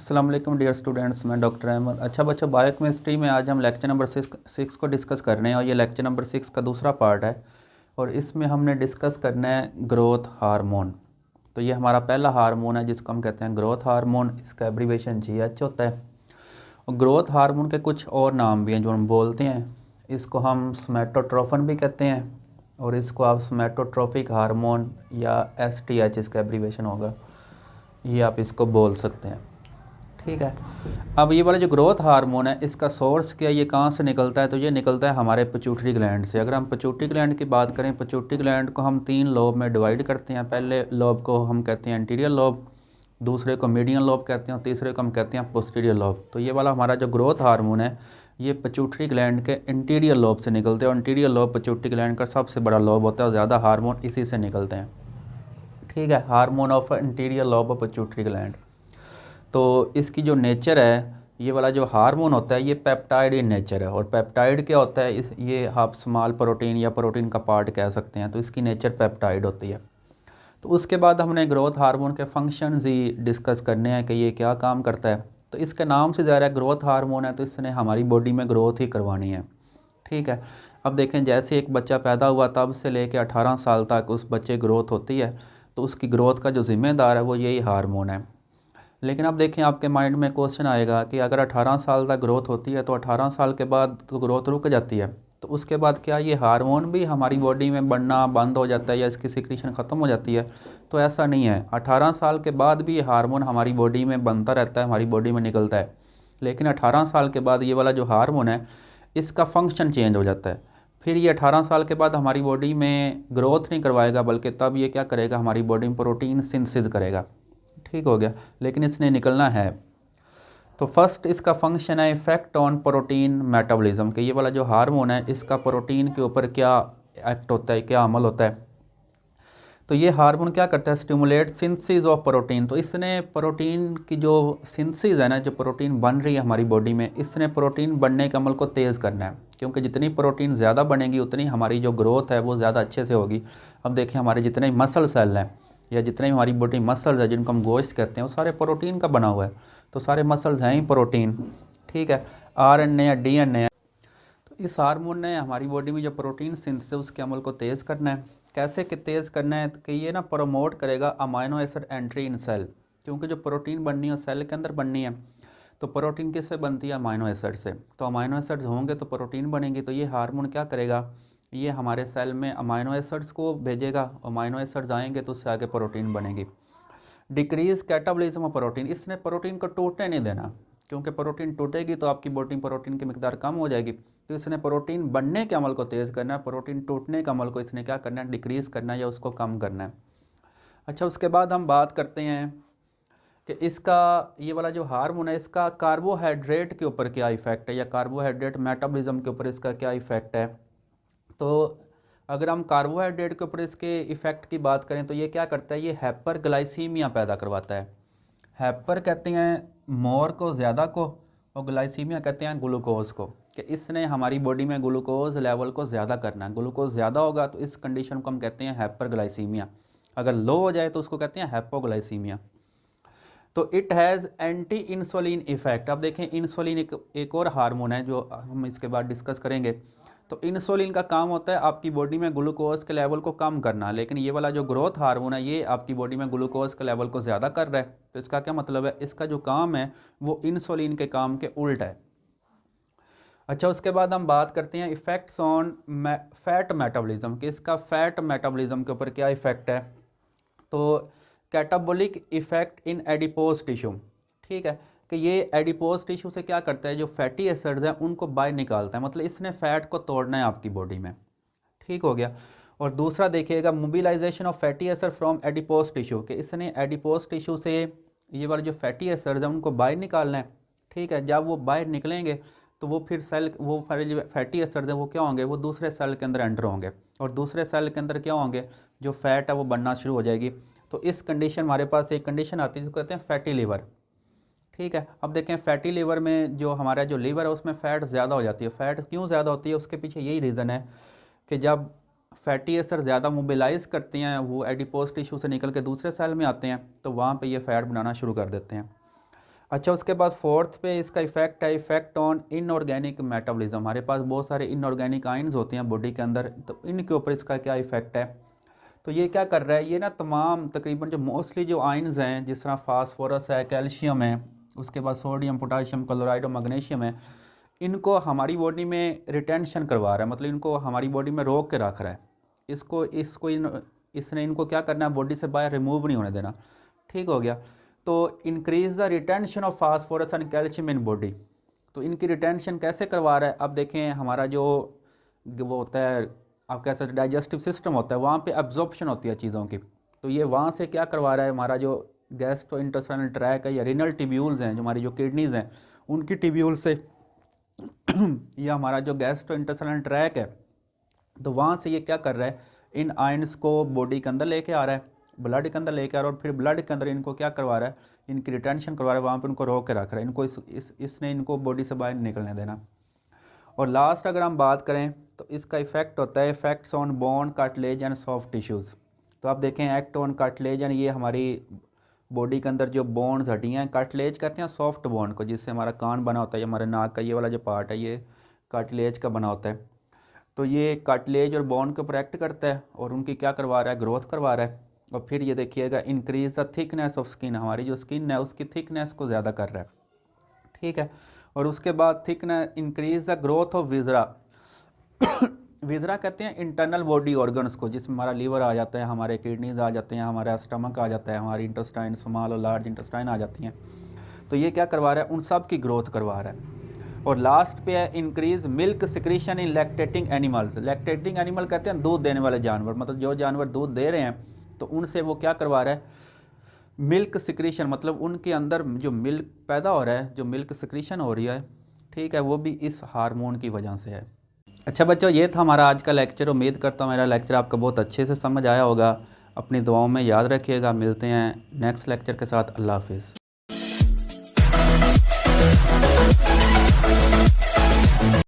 अस्सलाम वालेकुम dear students, मैं डॉक्टर अहमद। अच्छा बच्चों, बायोकेमिस्ट्री में आज हम लेक्चर नंबर सिक्स को डिस्कस कर रहे हैं और ये लेक्चर नंबर 6 का दूसरा पार्ट है और इसमें हमने डिस्कस करना है ग्रोथ हार्मोन। तो ये हमारा पहला हार्मोन है जिसको हम कहते हैं ग्रोथ हार्मोन। इसका एब्रीवेशन GH होता है। और ग्रोथ हार्मोन के कुछ और नाम भी हैं जो हम बोलते हैं। इसको हम सोमैटोट्रोफिन भी कहते हैं और इसको आप सोमैटोट्रोफिक हार्मोन या STH इसका एब्रीवेशन होगा, ये आप इसको बोल सकते हैं। ठीक है। अब ये वाला जो ग्रोथ हार्मोन है इसका सोर्स क्या है, ये कहाँ से निकलता है? तो ये निकलता है हमारे पिट्यूटरी ग्लैंड से। अगर हम पिट्यूटरी ग्लैंड की बात करें, पिट्यूटरी ग्लैंड को हम 3 लोब में डिवाइड करते हैं। पहले लोब को हम कहते हैं एंटीरियर लोब, दूसरे को मीडियन लोब कहते हैं और तीसरे को हम कहते हैं पोस्टीरियर लोब। तो ये वाला हमारा जो ग्रोथ हार्मोन है ये पिट्यूटरी ग्लैंड के इंटीरियर लोब से निकलते हैं और इंटीरियर लोब पिट्यूटरी ग्लैंड का सबसे बड़ा लोब होता है और ज़्यादा हार्मोन इसी से निकलते हैं। ठीक है, hormone of interior lobe of pituitary gland. तो इसकी जो नेचर है, ये वाला जो हार्मोन होता है ये पेप्टाइड इन नेचर है। और पेप्टाइड क्या होता है? ये आप स्मॉल प्रोटीन या प्रोटीन का पार्ट कह सकते हैं। तो इसकी नेचर पेप्टाइड होती है। तो उसके बाद हमने ग्रोथ हार्मोन के फंक्शंस ही डिस्कस करने हैं कि ये क्या काम करता है। तो इसके नाम से ज़ाहिर है ग्रोथ हार्मोन है, तो इसने हमारी बॉडी में ग्रोथ ही करवानी है। ठीक है। अब देखें, जैसे एक बच्चा पैदा हुआ तब से लेकर 18 साल तक उस बच्चे ग्रोथ होती है, तो उसकी ग्रोथ का जो ज़िम्मेदार है वो यही हार्मोन है। लेकिन अब देखें, आपके माइंड में क्वेश्चन आएगा कि अगर 18 साल तक ग्रोथ होती है तो 18 साल के बाद तो ग्रोथ रुक जाती है, तो उसके बाद क्या ये हार्मोन भी हमारी बॉडी में बनना बंद हो जाता है या इसकी सिक्रीशन ख़त्म हो जाती है? तो ऐसा नहीं है। 18 साल के बाद भी ये हार्मोन हमारी बॉडी में बनता रहता है, हमारी बॉडी में निकलता है। लेकिन 18 साल के बाद ये वाला जो हार्मोन है इसका फंक्शन चेंज हो जाता है। फिर ये 18 साल के बाद हमारी बॉडी में ग्रोथ नहीं करवाएगा, बल्कि तब ये क्या करेगा, हमारी बॉडी में प्रोटीन सिंथेसिस करेगा। ठीक हो गया, लेकिन इसने निकलना है। तो फर्स्ट इसका फंक्शन है इफेक्ट ऑन प्रोटीन मेटाबॉलिज्म, कि ये वाला जो हार्मोन है इसका प्रोटीन के ऊपर क्या एक्ट होता है, क्या अमल होता है। तो ये हार्मोन क्या करता है? Stimulate synthesis of protein. तो इसने प्रोटीन की जो सिंथेसिस है ना, जो प्रोटीन बन रही है हमारी बॉडी में, इसने प्रोटीन बनने के अमल को तेज़ करना है। क्योंकि जितनी प्रोटीन ज़्यादा बनेगी उतनी हमारी जो ग्रोथ है वो ज़्यादा अच्छे से होगी। अब देखें, हमारे जितने मसल सेल हैं या जितने हमारी बॉडी मसल्स है जिनको हम गोश्त कहते हैं, वो सारे प्रोटीन का बना हुआ है। तो सारे मसल्स हैं ही प्रोटीन। ठीक है, RNA या DNA है। तो इस हार्मोन ने हमारी बॉडी में जो प्रोटीन सिंथेसिस उसके अमल को तेज़ करना है। कैसे कि तेज़ करना है कि ये ना प्रमोट करेगा amino acid entry in cell. क्योंकि जो प्रोटीन बननी है सेल के अंदर बननी है, तो प्रोटीन किससे बनती है? अमाइनो एसिड से। तो अमाइनो एसिड्स होंगे तो प्रोटीन बनेगी। तो ये हार्मोन क्या करेगा, ये हमारे सेल में अमाइनो एसिड्स को भेजेगा। अमाइनो एसिड्स आएंगे तो उससे आगे प्रोटीन बनेगी। डिक्रीज कैटाबॉलिज्म ऑफ प्रोटीन, इसने प्रोटीन को टूटने नहीं देना, क्योंकि प्रोटीन टूटेगी तो आपकी बॉडी प्रोटीन की मिकदार कम हो जाएगी। तो इसने प्रोटीन बनने के अमल को तेज़ करना है, प्रोटीन टूटने के अमल को इसने क्या करना है? डिक्रीज़ करना है या उसको कम करना है। अच्छा, उसके बाद हम बात करते हैं कि इसका ये वाला जो हार्मोन है इसका कार्बोहाइड्रेट के ऊपर क्या इफ़ेक्ट है या कार्बोहाइड्रेट मेटाबॉलिज्म के ऊपर इसका क्या इफ़ेक्ट है। तो अगर हम कार्बोहाइड्रेट के ऊपर इसके इफ़ेक्ट की बात करें तो ये क्या करता है? ये हाइपरग्लाइसीमिया पैदा करवाता है। हाइपर कहते हैं मोर को, ज़्यादा को, और ग्लाइसीमिया कहते हैं ग्लूकोज को, कि इसने हमारी बॉडी में ग्लूकोज लेवल को ज़्यादा करना है। ग्लूकोज ज़्यादा होगा तो इस कंडीशन को हम कहते हैं हाइपरग्लाइसीमिया। अगर लो हो जाए तो उसको कहते हैं हाइपोग्लाइसीमिया। तो it has anti insulin effect. अब देखें, इंसुलिन एक और हार्मोन है जो हम इसके बाद डिस्कस करेंगे। तो इंसुलिन का काम होता है आपकी बॉडी में ग्लूकोज के लेवल को कम करना, लेकिन ये वाला जो ग्रोथ हार्मोन है ये आपकी बॉडी में ग्लूकोज के लेवल को ज़्यादा कर रहा है। तो इसका क्या मतलब है? इसका जो काम है वो इंसुलिन के काम के उल्ट है। अच्छा, उसके बाद हम बात करते हैं इफ़ेक्ट्स ऑन फैट मेटाबॉलिज्म, कि इसका फैट मेटाबॉलिज्म के ऊपर क्या इफ़ेक्ट है। तो catabolic effect in adipose tissue. ठीक है, कि ये एडिपोज टिश्यू से क्या करता है, जो फैटी एसिड्स हैं उनको बाहर निकालता है। मतलब इसने फ़ैट को तोड़ना है आपकी बॉडी में। ठीक हो गया। और दूसरा देखिएगा, mobilization of fatty acid from adipose tissue, कि इसने एडिपोज टिश्यू से ये वाले जो फैटी एसिड्स हैं उनको बाहर निकालना है। ठीक है, जब वो बाहर निकलेंगे तो वो फिर सेल, वो जो फैटी एसिड्स हैं वो क्या होंगे, वो दूसरे सेल के अंदर एंटर होंगे और दूसरे सेल के अंदर क्या होंगे, जो फैट है वो बनना शुरू हो जाएगी। तो इस कंडीशन, हमारे पास एक कंडीशन आती है जिसको कहते हैं फैटी लीवर। ठीक है, अब देखें फैटी लीवर में जो हमारा जो लीवर है उसमें फ़ैट ज़्यादा हो जाती है। फ़ैट क्यों ज़्यादा होती है? उसके पीछे यही रीज़न है कि जब फैटी एसिड ज़्यादा मोबिलाइज़ करते हैं, वो एडिपोज टिश्यू से निकल के दूसरे सेल में आते हैं, तो वहाँ पे ये फ़ैट बनाना शुरू कर देते हैं। अच्छा, उसके बाद फोर्थ पे इसका इफेक्ट है इफेक्ट ऑन इनऑर्गेनिक मेटाबॉलिज्म। हमारे पास बहुत सारे इनऑर्गेनिक आयंस होते हैं बॉडी के अंदर, तो इनके ऊपर इसका क्या इफेक्ट है। तो ये क्या कर रहा है, ये ना तमाम तकरीबन जो मोस्टली जो आयंस हैं, जिस तरह फास्फोरस है, कैल्शियम है, उसके बाद सोडियम, पोटाशियम, क्लोराइड और मैग्नीशियम है, इनको हमारी बॉडी में रिटेंशन करवा रहा है, मतलब इनको हमारी बॉडी में रोक के रख रहा है। इसने इनको क्या करना है, बॉडी से बाहर रिमूव नहीं होने देना। ठीक हो गया। तो increase the retention of phosphorus and calcium in body. तो इनकी रिटेंशन कैसे करवा रहा है, अब देखें हमारा जो वो होता है, आप कह सकते डाइजेस्टिव सिस्टम होता है, वहाँ पे एब्जॉर्प्शन होती है चीज़ों की। तो ये वहाँ से क्या करवा रहा है, हमारा जो गैस्ट्रोइंटेस्टाइनल ट्रैक है या रिनल ट्यूब्यूल्स हैं, जो हमारी जो किडनीज़ हैं, उनकी ट्यूब्यूल से या हमारा जो गैस्ट्रोइंटेस्टाइनल ट्रैक है, तो वहाँ से ये क्या कर रहा है, इन आयंस को बॉडी के अंदर लेके आ रहा है, ब्लड के अंदर लेके आ रहा है, और फिर ब्लड के अंदर इनको क्या करवा रहा है, इनकी रिटेंशन करवा रहा है, वहाँ पे उनको रोक के रख रहा है, इनको इसने इनको बॉडी से बाहर निकलने देना। और लास्ट अगर हम बात करें तो इसका इफेक्ट होता है effects on bone, cartilage and soft tissues. तो आप देखें एक्ट ऑन कार्टिलेज एंड, ये हमारी बॉडी के अंदर जो बोन्स हड्डियाँ हैं, कार्टिलेज कहते हैं सॉफ्ट बोन को, जिससे हमारा कान बना होता है, ये हमारे नाक का ये वाला जो पार्ट है, ये कार्टिलेज का बना होता है। तो ये कार्टिलेज और बोन को प्रोटेक्ट करता है और उनकी क्या करवा रहा है, ग्रोथ करवा रहा है। और फिर ये देखिएगा increase the thickness of skin, हमारी जो स्किन है उसकी थिकनेस को ज़्यादा कर रहा है। ठीक है। और उसके बाद thickness increase the growth of विजरा। विजरा कहते हैं इंटरनल बॉडी ऑर्गन्स को, जिसमें हमारा लीवर आ जाता है, हमारे किडनीज आ जाते हैं, हमारा स्टमक आ जाता है, हमारी इंटेस्टाइन, स्मॉल और लार्ज इंटेस्टाइन आ जाती हैं। तो ये क्या करवा रहा है, उन सब की ग्रोथ करवा रहा है। और लास्ट पे है इंक्रीज मिल्क सिक्रीशन इन लैक्टेटिंग एनिमल्स। लैक्टेटिंग एनिमल कहते हैं दूध देने वाले जानवर, मतलब जो जानवर दूध दे रहे हैं, तो उनसे वो क्या करवा रहा है, मिल्क सिक्रीशन, मतलब उनके अंदर जो मिल्क पैदा हो रहा है, जो मिल्क सिक्रीशन हो रही है, ठीक है, वो भी इस हार्मोन की वजह से है। अच्छा बच्चों, ये था हमारा आज का लेक्चर। उम्मीद करता हूँ मेरा लेक्चर आपको बहुत अच्छे से समझ आया होगा। अपनी दुआओं में याद रखिएगा। मिलते हैं नेक्स्ट लेक्चर के साथ। अल्लाह हाफिज़।